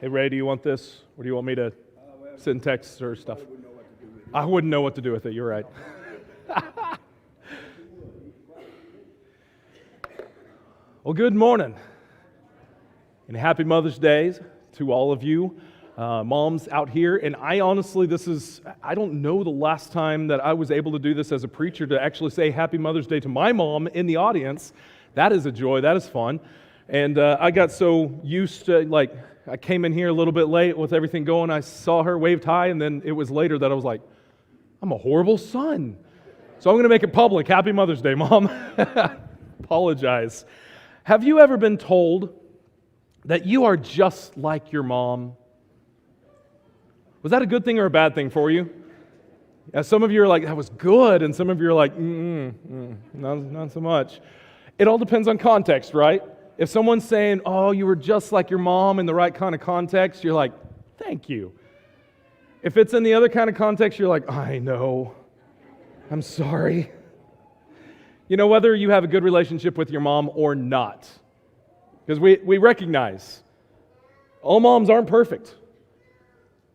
Hey, Ray, do you want this? Or do you want me to send texts or stuff? I wouldn't know what to do with it. You're right. Well, good morning. And happy Mother's Day to all of you moms out here. And I honestly, I don't know the last time that I was able to do this as a preacher, to actually say Happy Mother's Day to my mom in the audience. That is a joy. That is fun. And I got so used to, I came in here a little bit late with everything going. I saw her, waved hi, and then it was later that I was like, I'm a horrible son. So I'm going to make it public. Happy Mother's Day, Mom. Apologize. Have you ever been told that you are just like your mom? Was that a good thing or a bad thing for you? Yeah, some of you are like, that was good, and some of you are like, not so much. It all depends on context, right? If someone's saying, oh, you were just like your mom in the right kind of context, you're like, thank you. If it's in the other kind of context, you're like, I know. I'm sorry. You know, whether you have a good relationship with your mom or not, because we recognize all moms aren't perfect.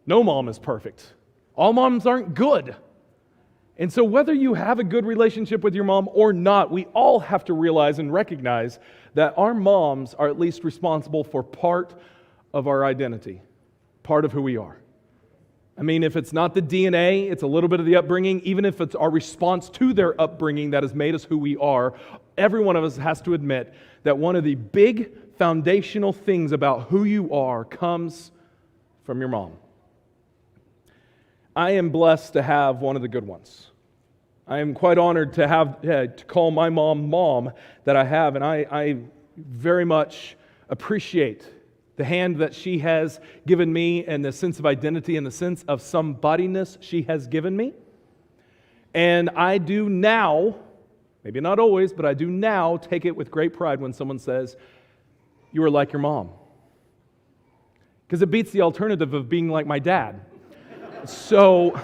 No mom is perfect. All moms aren't good. And so whether you have a good relationship with your mom or not, we all have to realize and recognize that our moms are at least responsible for part of our identity, part of who we are. I mean, if it's not the DNA, it's a little bit of the upbringing. Even if it's our response to their upbringing that has made us who we are, every one of us has to admit that one of the big foundational things about who you are comes from your mom. I am blessed to have one of the good ones. I am quite honored to have to call my mom that I have, and I very much appreciate the hand that she has given me and the sense of identity and the sense of somebodyness she has given me. And I do now, maybe not always, but I do now take it with great pride when someone says, you are like your mom. Because it beats the alternative of being like my dad. So,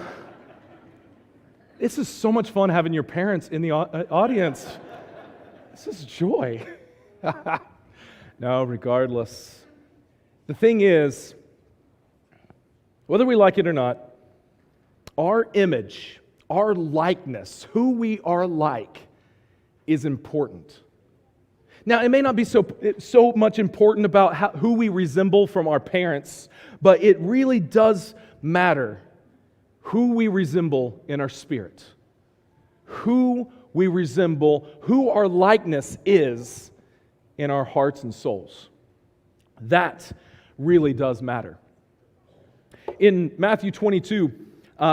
this is so much fun having your parents in the audience. This is joy. No, regardless. The thing is, whether we like it or not, our image, our likeness, who we are like, is important. Now, it may not be so much important about who we resemble from our parents, but it really does matter who we resemble in our spirit, who we resemble, who our likeness is in our hearts and souls. That really does matter. In Matthew 22,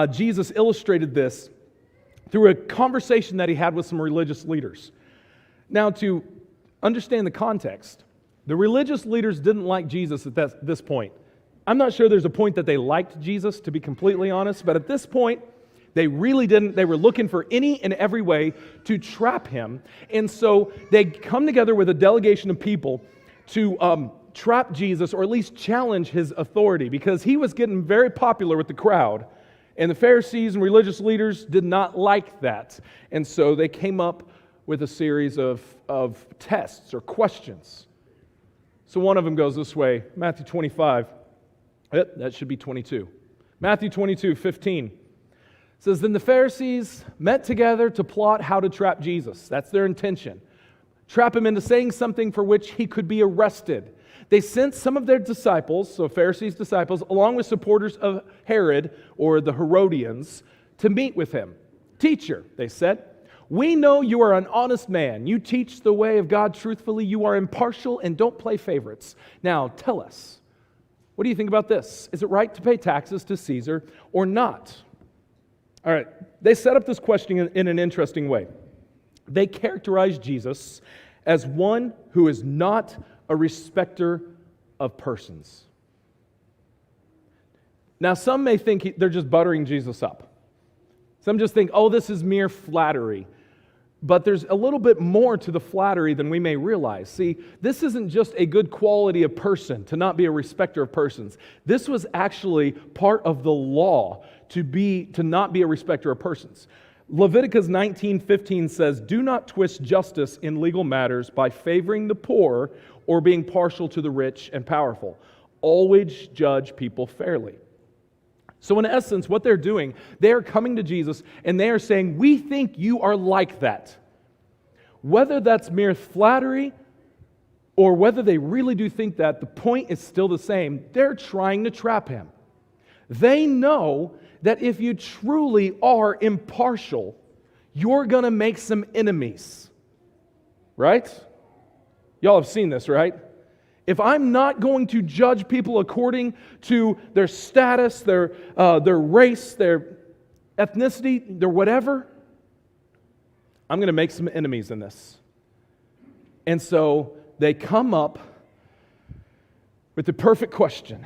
Jesus illustrated this through a conversation that he had with some religious leaders. Now, to understand the context, the religious leaders didn't like Jesus at this point. I'm not sure there's a point that they liked Jesus, to be completely honest, but at this point, they really didn't. They were looking for any and every way to trap him. And so they come together with a delegation of people to trap Jesus, or at least challenge his authority, because he was getting very popular with the crowd. And the Pharisees and religious leaders did not like that. And so they came up with a series of tests or questions. So one of them goes this way, Matthew 25. That should be 22. Matthew 22:15 says, Then the Pharisees met together to plot how to trap Jesus. That's their intention. Trap him into saying something for which he could be arrested. They sent some of their disciples, so Pharisees' disciples, along with supporters of Herod, or the Herodians, to meet with him. Teacher, they said, we know you are an honest man. You teach the way of God truthfully. You are impartial and don't play favorites. Now, tell us, what do you think about this? Is it right to pay taxes to Caesar or not? All right, they set up this question in an interesting way. They characterized Jesus as one who is not a respecter of persons. Now, some may think they're just buttering Jesus up. Some just think, oh, this is mere flattery. But there's a little bit more to the flattery than we may realize. See, this isn't just a good quality of person, to not be a respecter of persons. This was actually part of the law to not be a respecter of persons. Leviticus 19:15 says, "Do not twist justice in legal matters by favoring the poor or being partial to the rich and powerful. always judge people fairly. So in essence, what they're doing, they are coming to Jesus and they are saying, we think you are like that. Whether that's mere flattery or whether they really do think that, the point is still the same. They're trying to trap him. They know that if you truly are impartial, you're going to make some enemies. Right? Y'all have seen this, right? If I'm not going to judge people according to their status, their race, their ethnicity, their whatever, I'm going to make some enemies in this. And so they come up with the perfect question.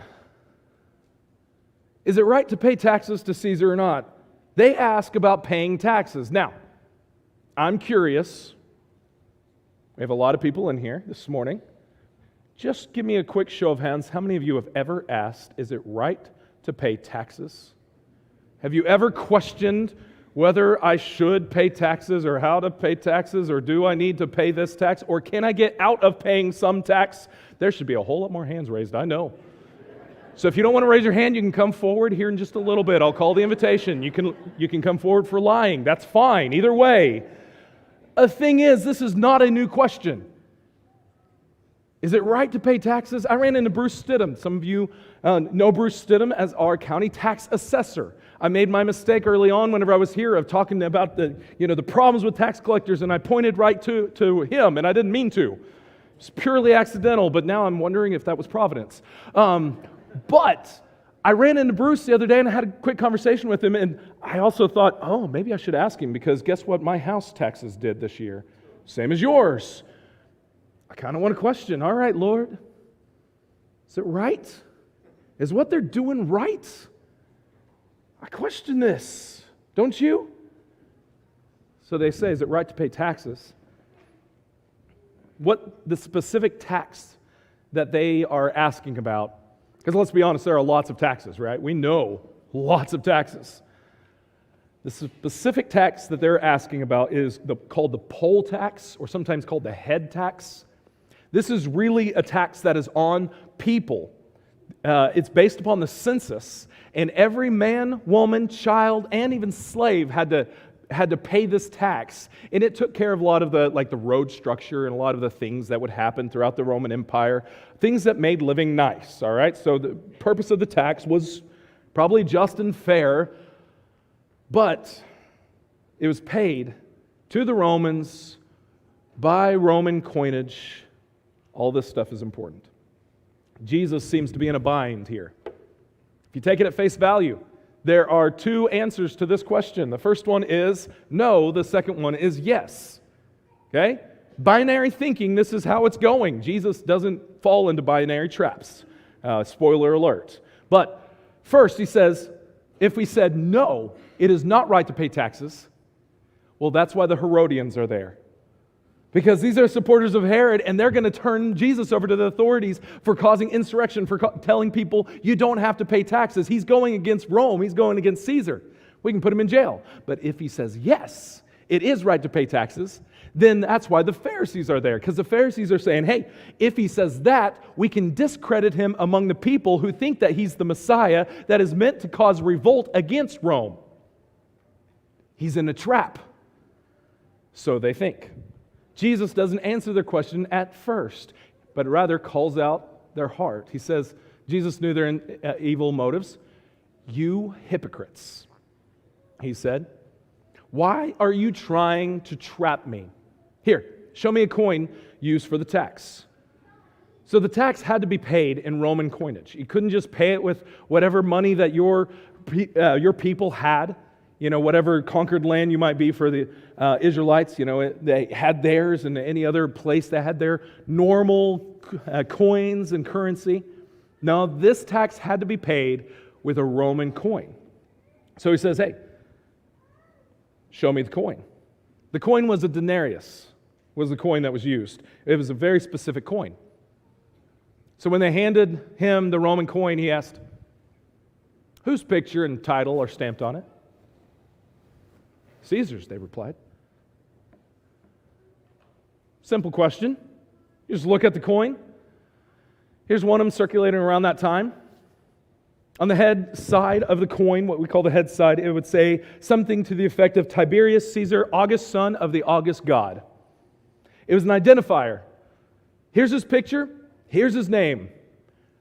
Is it right to pay taxes to Caesar or not? They ask about paying taxes. Now, I'm curious. We have a lot of people in here this morning. Just give me a quick show of hands. How many of you have ever asked, is it right to pay taxes? Have you ever questioned whether I should pay taxes or how to pay taxes, or do I need to pay this tax, or can I get out of paying some tax? There should be a whole lot more hands raised, I know. So if you don't want to raise your hand, you can come forward here in just a little bit. I'll call the invitation. You can come forward for lying. That's fine, either way. The thing is, this is not a new question. Is it right to pay taxes? I ran into Bruce Stidham. Some of you know Bruce Stidham as our county tax assessor. I made my mistake early on whenever I was here of talking about the problems with tax collectors, and I pointed right to him, and I didn't mean to. It's purely accidental, but now I'm wondering if that was providence. But I ran into Bruce the other day, and I had a quick conversation with him, and I also thought, oh, maybe I should ask him, because guess what my house taxes did this year? Same as yours. I kind of want to question, all right, Lord, is it right? Is what they're doing right? I question this, don't you? So they say, is it right to pay taxes? What the specific tax that they are asking about, because let's be honest, there are lots of taxes, right? We know lots of taxes. The specific tax that they're asking about is called the poll tax, or sometimes called the head tax. This is really a tax that is on people. It's based upon the census, and every man, woman, child, and even slave had to pay this tax. And it took care of a lot of the road structure and a lot of the things that would happen throughout the Roman Empire, things that made living nice, all right? So the purpose of the tax was probably just and fair, but it was paid to the Romans by Roman coinage. All this stuff is important. Jesus seems to be in a bind here. If you take it at face value, there are two answers to this question. The first one is no, the second one is yes. Okay? Binary thinking, this is how it's going. Jesus doesn't fall into binary traps. Spoiler alert. But first he says, if we said no, it is not right to pay taxes, well, that's why the Herodians are there. Because these are supporters of Herod, and they're going to turn Jesus over to the authorities for causing insurrection, for telling people you don't have to pay taxes. He's going against Rome. He's going against Caesar. We can put him in jail. But if he says, yes, it is right to pay taxes, then that's why the Pharisees are there. Because the Pharisees are saying, hey, if he says that, we can discredit him among the people who think that he's the Messiah that is meant to cause revolt against Rome. He's in a trap. So they think. Jesus doesn't answer their question at first, but rather calls out their heart. He says, Jesus knew their evil motives. You hypocrites, he said. Why are you trying to trap me? Here, show me a coin used for the tax. So the tax had to be paid in Roman coinage. You couldn't just pay it with whatever money that your people had. Whatever conquered land you might be for the Israelites, they had theirs, and any other place that had their normal coins and currency. No, this tax had to be paid with a Roman coin. So he says, hey, show me the coin. The coin was a denarius, was the coin that was used. It was a very specific coin. So when they handed him the Roman coin, he asked, whose picture and title are stamped on it? Caesar's, they replied. Simple question. You just look at the coin. Here's one of them circulating around that time. On the head side of the coin, what we call the head side, it would say something to the effect of Tiberius Caesar, August, son of the August god. It was an identifier. Here's his picture. Here's his name.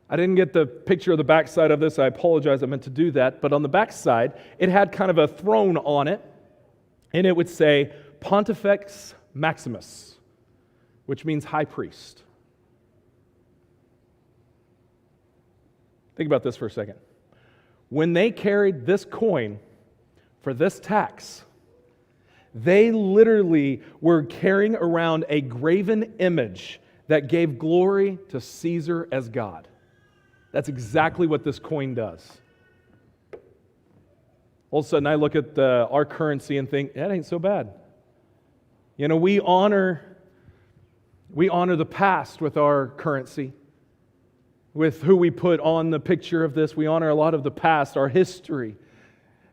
I didn't get the picture of the backside of this. I apologize. I meant to do that. But on the backside, it had kind of a throne on it. And it would say Pontifex Maximus, which means high priest. Think about this for a second. When they carried this coin for this tax, they literally were carrying around a graven image that gave glory to Caesar as God. That's exactly what this coin does. All of a sudden, I look at our currency and think, that ain't so bad. You know, we honor the past with our currency, with who we put on the picture of this. We honor a lot of the past, our history,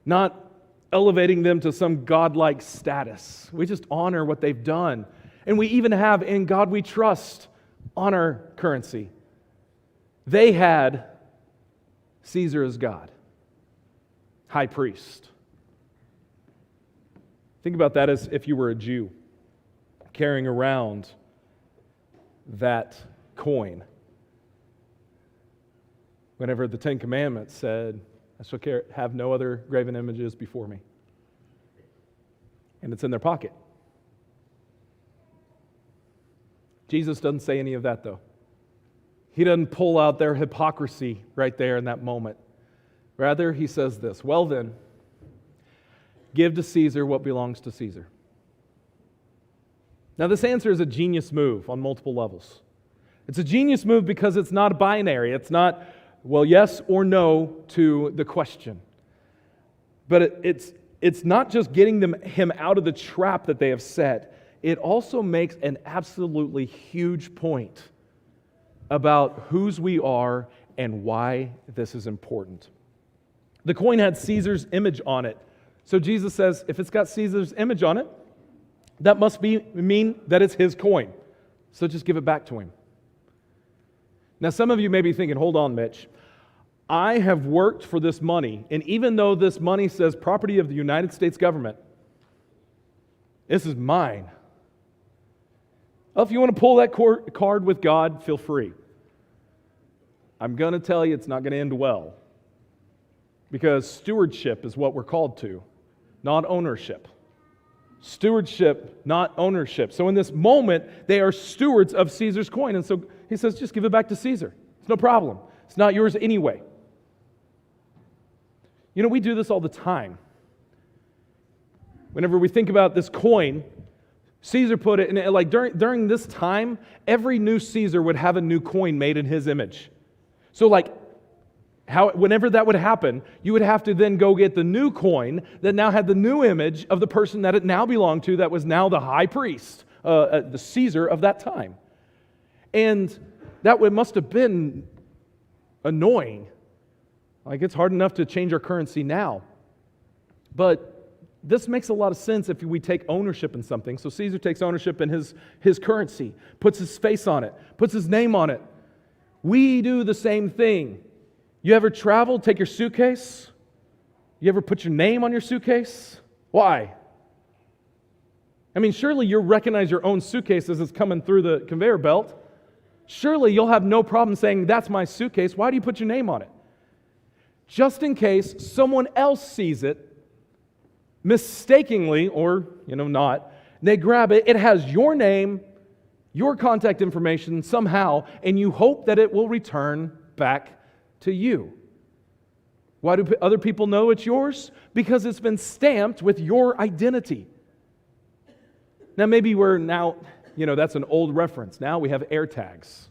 not elevating them to some godlike status. We just honor what they've done. And we even have In God We Trust on our currency. They had Caesar as God, high priest. Think about that as if you were a Jew carrying around that coin. Whenever the Ten Commandments said, I shall have no other graven images before me. And it's in their pocket. Jesus doesn't say any of that, though. He doesn't pull out their hypocrisy right there in that moment. Rather, he says this, well then, give to Caesar what belongs to Caesar. Now, this answer is a genius move on multiple levels. It's a genius move because it's not binary. It's not, well, yes or no to the question. But it's not just getting him out of the trap that they have set. It also makes an absolutely huge point about whose we are and why this is important. The coin had Caesar's image on it. So Jesus says, if it's got Caesar's image on it, that must mean that it's his coin. So just give it back to him. Now, some of you may be thinking, hold on, Mitch. I have worked for this money, and even though this money says property of the United States government, this is mine. Well, if you want to pull that card with God, feel free. I'm going to tell you it's not going to end well. Because stewardship is what we're called to, not ownership. Stewardship, not ownership. So in this moment, they are stewards of Caesar's coin. And so he says, just give it back to Caesar. It's no problem. It's not yours anyway. You know, we do this all the time. Whenever we think about this coin, Caesar put it, and like during this time, every new Caesar would have a new coin made in his image. So like, whenever that would happen, you would have to then go get the new coin that now had the new image of the person that it now belonged to, that was now the high priest, the Caesar of that time. And that must have been annoying. Like, it's hard enough to change our currency now. But this makes a lot of sense if we take ownership in something. So Caesar takes ownership in his currency, puts his face on it, puts his name on it. We do the same thing. You ever travel, take your suitcase? You ever put your name on your suitcase? Why? I mean, surely you recognize your own suitcase as it's coming through the conveyor belt. Surely you'll have no problem saying, that's my suitcase. Why do you put your name on it? Just in case someone else sees it mistakenly, or, not. They grab it. It has your name, your contact information somehow, and you hope that it will return back to you. Why do other people know it's yours? Because it's been stamped with your identity. Now maybe that's an old reference. Now we have AirTags.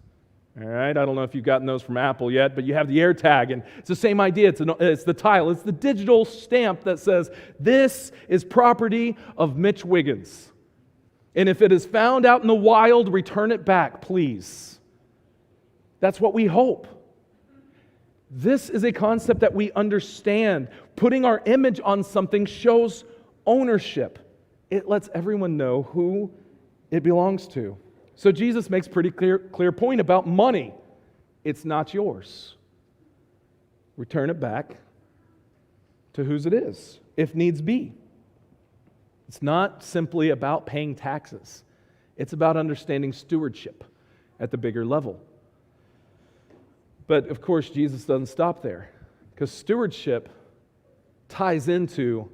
All right, I don't know if you've gotten those from Apple yet, but you have the AirTag, and it's the same idea. It's the tile. It's the digital stamp that says, this is property of Mitch Wiggins. And if it is found out in the wild, return it back, please. That's what we hope. This is a concept that we understand. Putting our image on something shows ownership. It lets everyone know who it belongs to. So Jesus makes pretty clear point about money. it's not yours. Return it back to whose it is, if needs be. It's not simply about paying taxes. It's about understanding stewardship at the bigger level. But of course, Jesus doesn't stop there, because stewardship ties into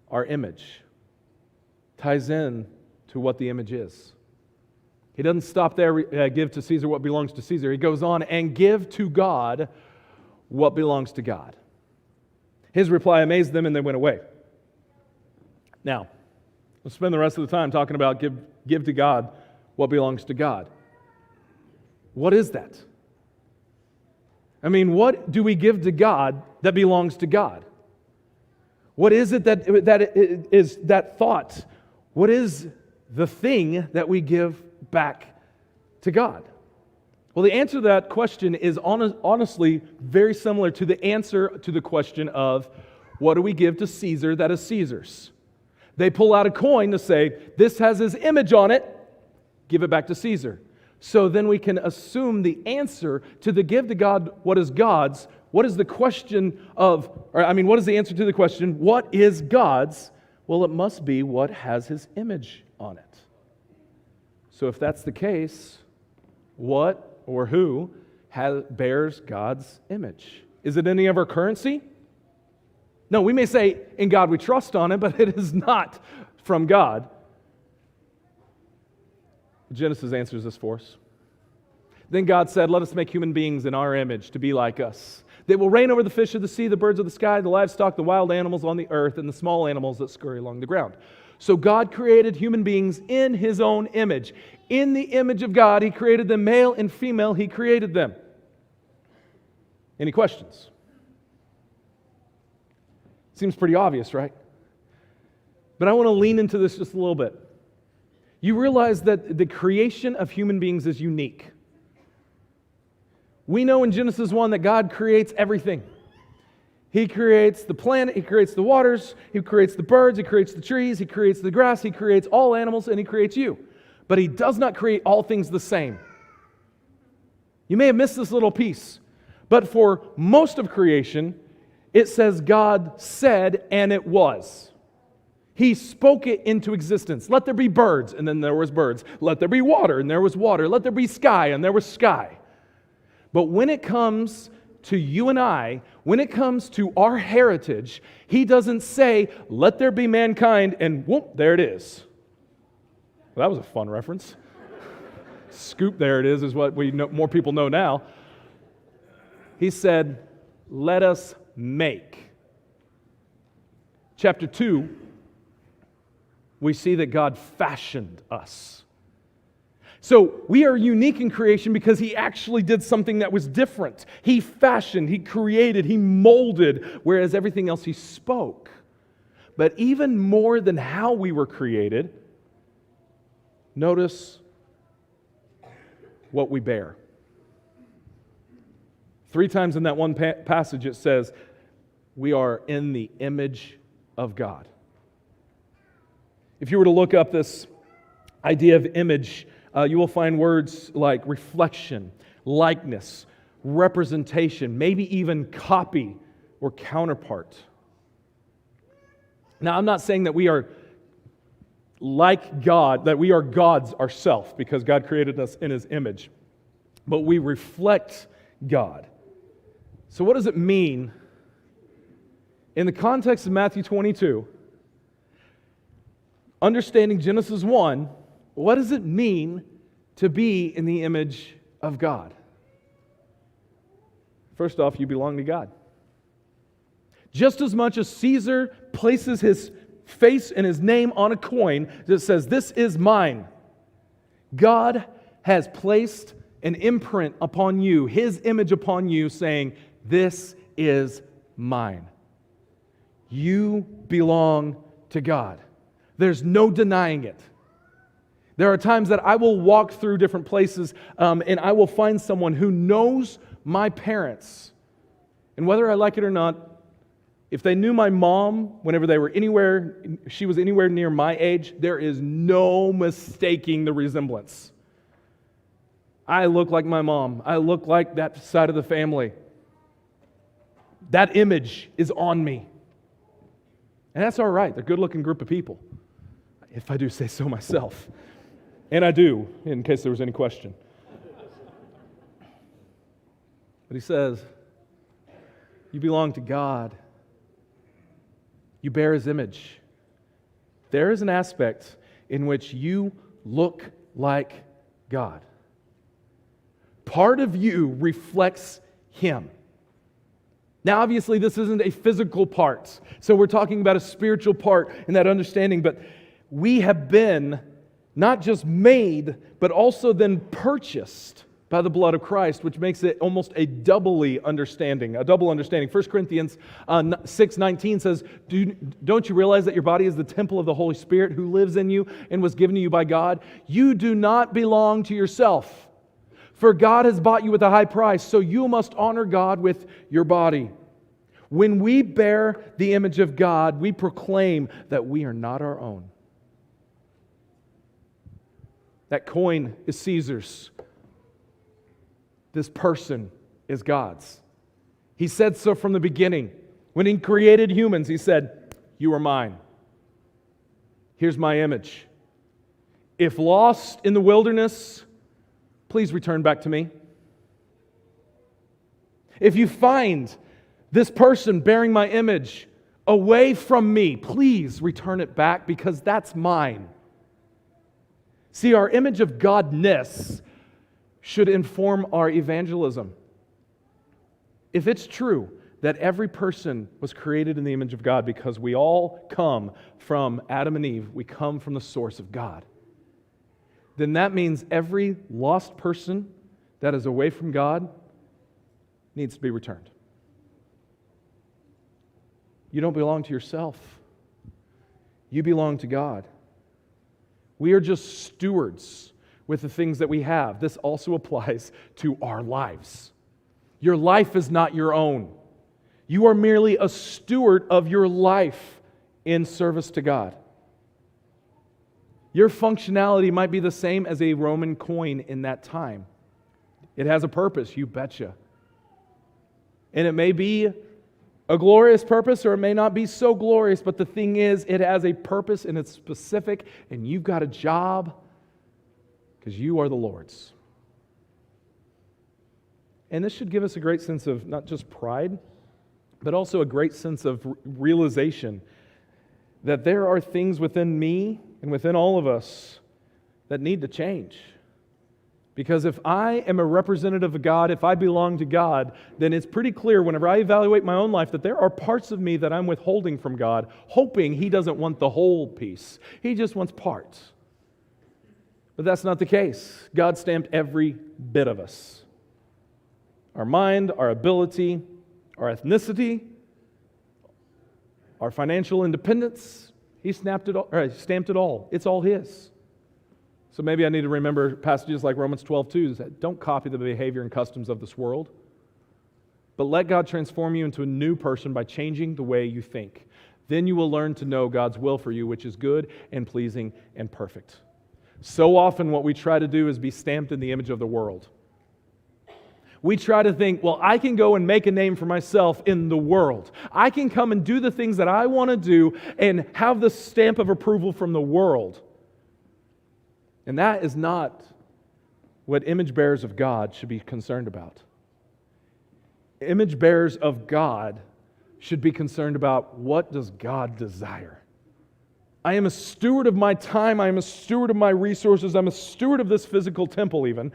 our image, ties in to what the image is. He doesn't stop there, give to Caesar what belongs to Caesar. He goes on and give to God what belongs to God. His reply amazed them, and they went away. Now, let's spend the rest of the time talking about give to God what belongs to God. What is that? I mean, what do we give to God that belongs to God? What is it that is that thought? What is the thing that we give back to God? Well, the answer to that question is honestly very similar to the answer to the question of what do we give to Caesar that is Caesar's? They pull out a coin to say, this has his image on it, give it back to Caesar. So then we can assume the answer to the give to God what is God's. What is the question of, what is the answer to the question, what is God's? Well, it must be what has his image on it. So if that's the case, what or who bears God's image? Is it any of our currency? No, we may say, in God we trust on it, but it is not from God. Genesis answers this for us. Then God said, let us make human beings in our image to be like us. They will reign over the fish of the sea, the birds of the sky, the livestock, the wild animals on the earth, and the small animals that scurry along the ground. So God created human beings in His own image. In the image of God, He created them, male and female, He created them. Any questions? Seems pretty obvious, right? But I want to lean into this just a little bit. You realize that the creation of human beings is unique. We know in Genesis 1 that God creates everything. He creates the planet, He creates the waters, He creates the birds, He creates the trees, He creates the grass, He creates all animals, and He creates you. But He does not create all things the same. You may have missed this little piece, but for most of creation, it says God said, and it was. He spoke it into existence. Let there be birds, and then there was birds. Let there be water, and there was water. Let there be sky, and there was sky. But when it comes to you and I, when it comes to our heritage, He doesn't say, let there be mankind, and whoop, there it is. Well, that was a fun reference. Scoop, there it is what we know, more people know now. He said, let us make. Chapter 2, we see that God fashioned us. So we are unique in creation because He actually did something that was different. He fashioned, He created, He molded, whereas everything else He spoke. But even more than how we were created, notice what we bear. 3 times in that one passage it says, we are in the image of God. If you were to look up this idea of image, you will find words like reflection, likeness, representation, maybe even copy or counterpart. Now, I'm not saying that we are like God, that we are gods ourselves, because God created us in His image, but we reflect God. So what does it mean in the context of Matthew 22, understanding Genesis 1, what does it mean to be in the image of God? First off, you belong to God. Just as much as Caesar places his face and his name on a coin that says, this is mine, God has placed an imprint upon you, His image upon you, saying, this is mine. You belong to God. There's no denying it. There are times that I will walk through different places and I will find someone who knows my parents. And whether I like it or not, if they knew my mom whenever she was anywhere near my age, there is no mistaking the resemblance. I look like my mom. I look like that side of the family. That image is on me. And that's all right. They're a good-looking group of people, if I do say so myself. And I do, in case there was any question. But he says, you belong to God. You bear His image. There is an aspect in which you look like God. Part of you reflects Him. Now, obviously, this isn't a physical part. So we're talking about a spiritual part in that understanding. But we have been not just made, but also then purchased by the blood of Christ, which makes it almost a double understanding. 1 Corinthians 6:19 says, don't you realize that your body is the temple of the Holy Spirit who lives in you and was given to you by God? You do not belong to yourself. For God has bought you with a high price, so you must honor God with your body. When we bear the image of God, we proclaim that we are not our own. That coin is Caesar's. This person is God's. He said so from the beginning. When He created humans, He said, you are mine. Here's my image. If lost in the wilderness, please return back to me. If you find this person bearing my image away from me, please return it back because that's mine. See, our image of Godness should inform our evangelism. If it's true that every person was created in the image of God because we all come from Adam and Eve, we come from the source of God, then that means every lost person that is away from God needs to be returned. You don't belong to yourself. You belong to God. We are just stewards with the things that we have. This also applies to our lives. Your life is not your own. You are merely a steward of your life in service to God. Your functionality might be the same as a Roman coin in that time. It has a purpose, you betcha. And it may be a glorious purpose or it may not be so glorious, but the thing is, it has a purpose and it's specific, and you've got a job because you are the Lord's. And this should give us a great sense of not just pride, but also a great sense of realization that there are things within me and within all of us that need to change. Because if I am a representative of God, if I belong to God, then it's pretty clear whenever I evaluate my own life that there are parts of me that I'm withholding from God, hoping He doesn't want the whole piece. He just wants parts. But that's not the case. God stamped every bit of us. Our mind, our ability, our ethnicity, our financial independence, He stamped it all. It's all His. So maybe I need to remember passages like Romans 12:2 that don't copy the behavior and customs of this world, but let God transform you into a new person by changing the way you think. Then you will learn to know God's will for you, which is good and pleasing and perfect. So often what we try to do is be stamped in the image of the world. We try to think, well, I can go and make a name for myself in the world. I can come and do the things that I want to do and have the stamp of approval from the world. And that is not what image bearers of God should be concerned about. Image bearers of God should be concerned about, what does God desire? I am a steward of my time. I am a steward of my resources. I'm a steward of this physical temple even.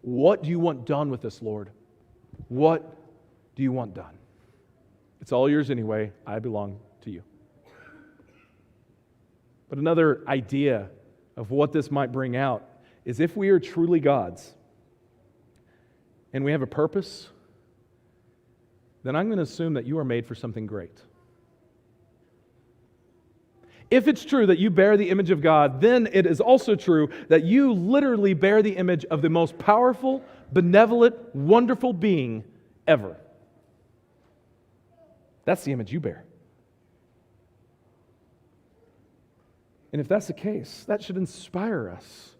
What do you want done with this, Lord? What do you want done? It's all yours anyway. I belong to you. But another idea of what this might bring out is if we are truly God's and we have a purpose, then I'm going to assume that you are made for something great. If it's true that you bear the image of God, then it is also true that you literally bear the image of the most powerful, benevolent, wonderful being ever. That's the image you bear. And if that's the case, that should inspire us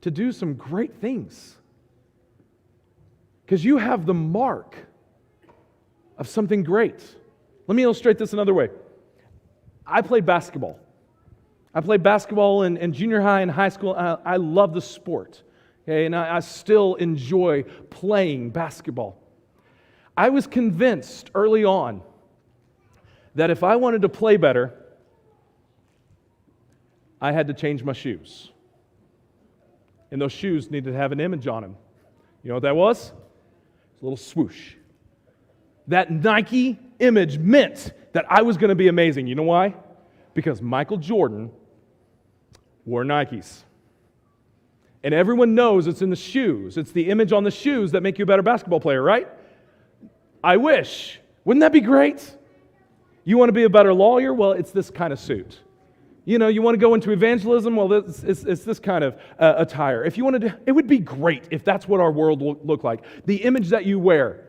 to do some great things Because you have the mark of something great. Let me illustrate this another way. I played basketball. I played basketball in junior high and high school. I love the sport. Okay, and I still enjoy playing basketball. I was convinced early on that if I wanted to play better, I had to change my shoes. And those shoes needed to have an image on them. You know what that was? It's a little swoosh. That Nike image meant that I was going to be amazing. You know why? Because Michael Jordan wore Nikes. And everyone knows it's in the shoes. It's the image on the shoes that make you a better basketball player, right? I wish. Wouldn't that be great? You want to be a better lawyer? Well, it's this kind of suit. You know, you want to go into evangelism? Well, it's this kind of attire. If you want to, it would be great if that's what our world will look like. The image that you wear.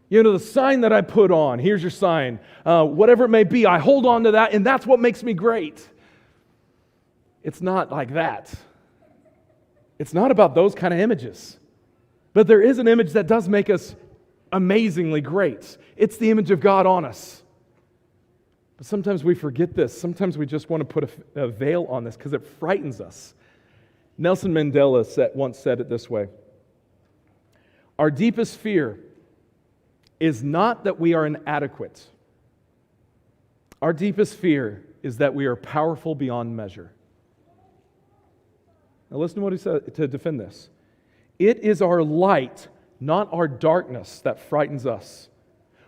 You know, the sign that I put on. Here's your sign. Whatever it may be, I hold on to that, and that's what makes me great. It's not like that. It's not about those kind of images. But there is an image that does make us amazingly great. It's the image of God on us. But sometimes we forget this. Sometimes we just want to put a veil on this because it frightens us. Nelson Mandela once said it this way. Our deepest fear is not that we are inadequate. Our deepest fear is that we are powerful beyond measure. Now listen to what he said to defend this. It is our light, not our darkness, that frightens us.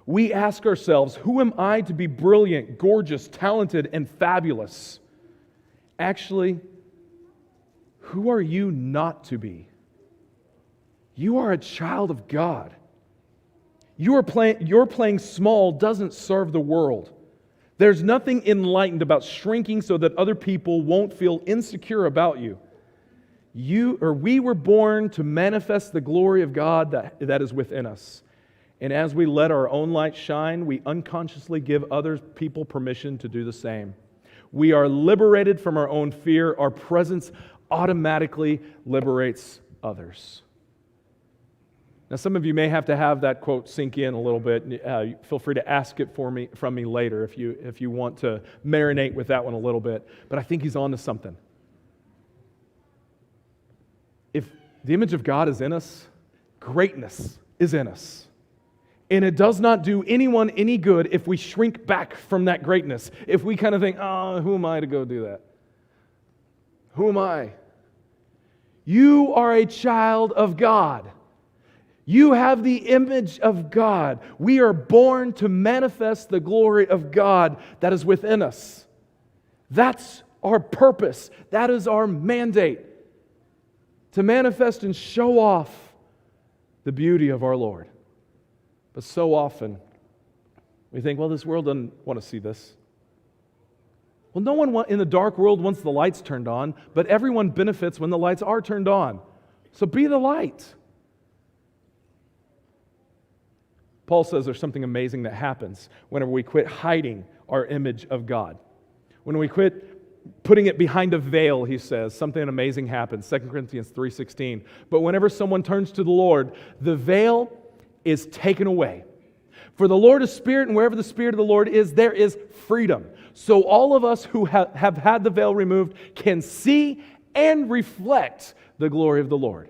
We ask ourselves, who am I to be brilliant, gorgeous, talented, and fabulous? Actually, who are you not to be? You are a child of God. Your playing small doesn't serve the world. There's nothing enlightened about shrinking so that other people won't feel insecure about you. We were born to manifest the glory of God that is within us. And as we let our own light shine, we unconsciously give other people permission to do the same. We are liberated from our own fear. Our presence automatically liberates others. Now, some of you may have to have that quote sink in a little bit. Feel free to ask it from me later if you want to marinate with that one a little bit. But I think he's on to something. If the image of God is in us, greatness is in us. And it does not do anyone any good if we shrink back from that greatness. If we kind of think, oh, who am I to go do that? Who am I? You are a child of God. You have the image of God. We are born to manifest the glory of God that is within us. That's our purpose. That is our mandate. To manifest and show off the beauty of our Lord. But so often, we think, well, this world doesn't want to see this. Well, no one in the dark world wants the lights turned on, but everyone benefits when the lights are turned on. So be the light. Paul says there's something amazing that happens whenever we quit hiding our image of God. When we quit putting it behind a veil, he says, something amazing happens. 2 Corinthians 3:16. But whenever someone turns to the Lord, the veil is taken away. For the Lord is Spirit, and wherever the Spirit of the Lord is, there is freedom. So all of us who have had the veil removed can see and reflect the glory of the Lord.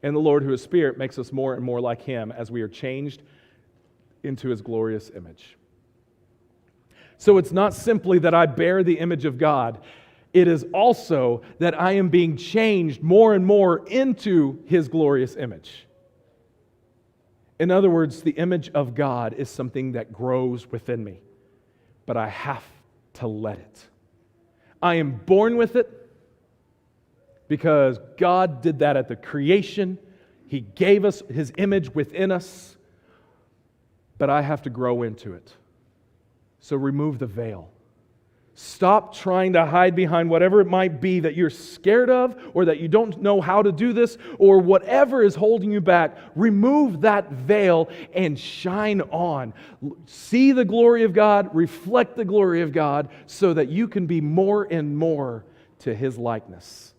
And the Lord, who is Spirit, makes us more and more like Him as we are changed into His glorious image. So it's not simply that I bear the image of God. It is also that I am being changed more and more into His glorious image. In other words, the image of God is something that grows within me, but I have to let it. I am born with it because God did that at the creation. He gave us His image within us, but I have to grow into it. So remove the veil. Stop trying to hide behind whatever it might be that you're scared of, or that you don't know how to do this, or whatever is holding you back. Remove that veil and shine on. See the glory of God, reflect the glory of God, so that you can be more and more to His likeness.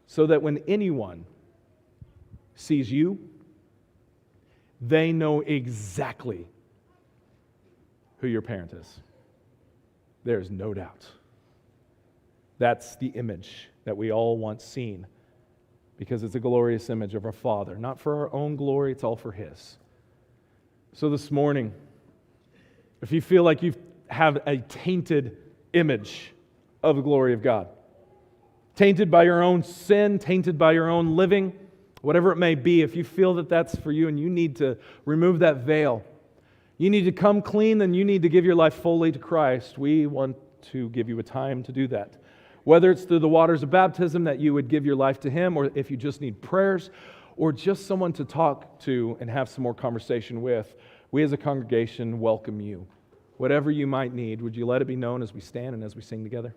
So that when anyone sees you, they know exactly who your parent is. There's no doubt. That's the image that we all want seen, because it's a glorious image of our Father. Not for our own glory, it's all for His. So this morning, if you feel like you have a tainted image of the glory of God, tainted by your own sin, tainted by your own living, whatever it may be, if you feel that that's for you and you need to remove that veil, you need to come clean, and you need to give your life fully to Christ, we want to give you a time to do that. Whether it's through the waters of baptism that you would give your life to Him, or if you just need prayers, or just someone to talk to and have some more conversation with, we as a congregation welcome you. Whatever you might need, would you let it be known as we stand and as we sing together?